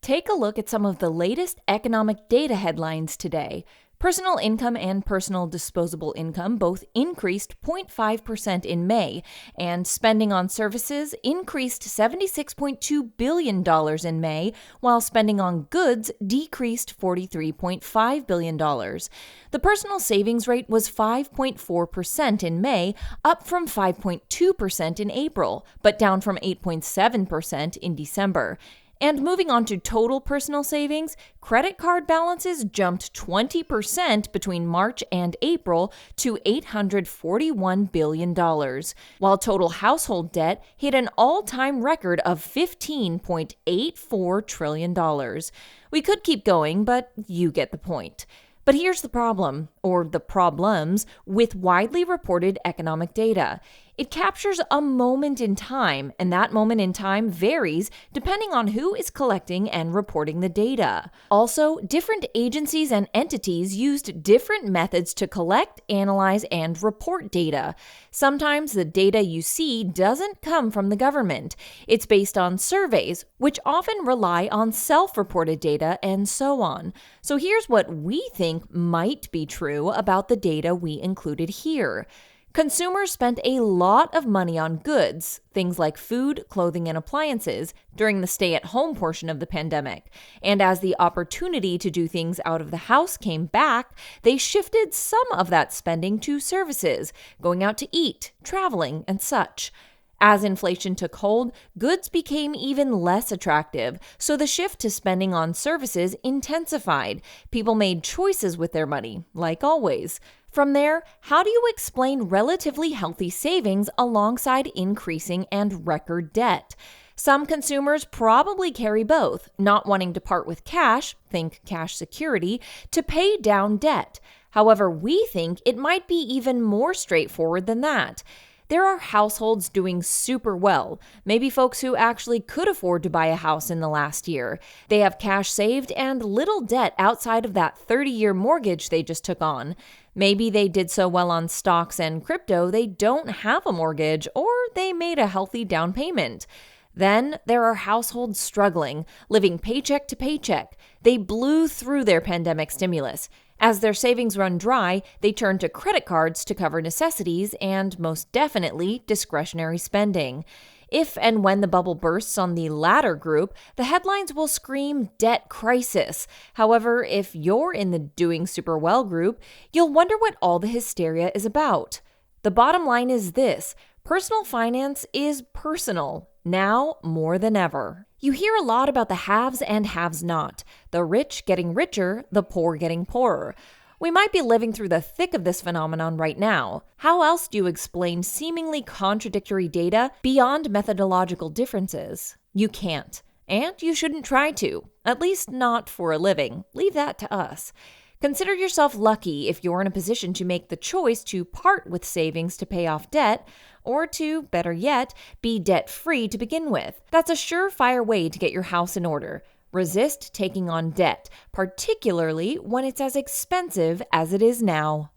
Take a look at some of the latest economic data headlines today. Personal income and personal disposable income both increased 0.5% in May, and spending on services increased $76.2 billion in May, while spending on goods decreased $43.5 billion. The personal savings rate was 5.4% in May, up from 5.2% in April, but down from 8.7% in December. And moving on to total personal savings, credit card balances jumped 20% between March and April to $841 billion, while total household debt hit an all-time record of $15.84 trillion. We could keep going, but you get the point. But here's the problem, or the problems, with widely reported economic data. It captures a moment in time, and that moment in time varies depending on who is collecting and reporting the data. Also, different agencies and entities used different methods to collect, analyze, and report data. Sometimes the data you see doesn't come from the government. It's based on surveys, which often rely on self-reported data, and so on. So here's what we think might be true about the data we included here. Consumers spent a lot of money on goods, things like food, clothing, and appliances, during the stay-at-home portion of the pandemic. And as the opportunity to do things out of the house came back, they shifted some of that spending to services, going out to eat, traveling, and such. As inflation took hold, goods became even less attractive, so the shift to spending on services intensified. People made choices with their money, like always. From there, how do you explain relatively healthy savings alongside increasing and record debt? Some consumers probably carry both, not wanting to part with cash, think cash security, to pay down debt. However, we think it might be even more straightforward than that. There are households doing super well, maybe folks who actually could afford to buy a house in the last year. They have cash saved and little debt outside of that 30-year mortgage they just took on. Maybe they did so well on stocks and crypto they don't have a mortgage, or they made a healthy down payment. Then there are households struggling, living paycheck to paycheck. They blew through their pandemic stimulus. As their savings run dry, they turn to credit cards to cover necessities and, most definitely, discretionary spending. If and when the bubble bursts on the latter group, the headlines will scream debt crisis. However, if you're in the doing super well group, you'll wonder what all the hysteria is about. The bottom line is this: personal finance is personal, now more than ever. You hear a lot about the haves and haves not, the rich getting richer, the poor getting poorer. We might be living through the thick of this phenomenon right now. How else do you explain seemingly contradictory data beyond methodological differences? You can't, and you shouldn't try to, at least not for a living. Leave that to us. Consider yourself lucky if you're in a position to make the choice to part with savings to pay off debt, or to, better yet, be debt-free to begin with. That's a surefire way to get your house in order. Resist taking on debt, particularly when it's as expensive as it is now.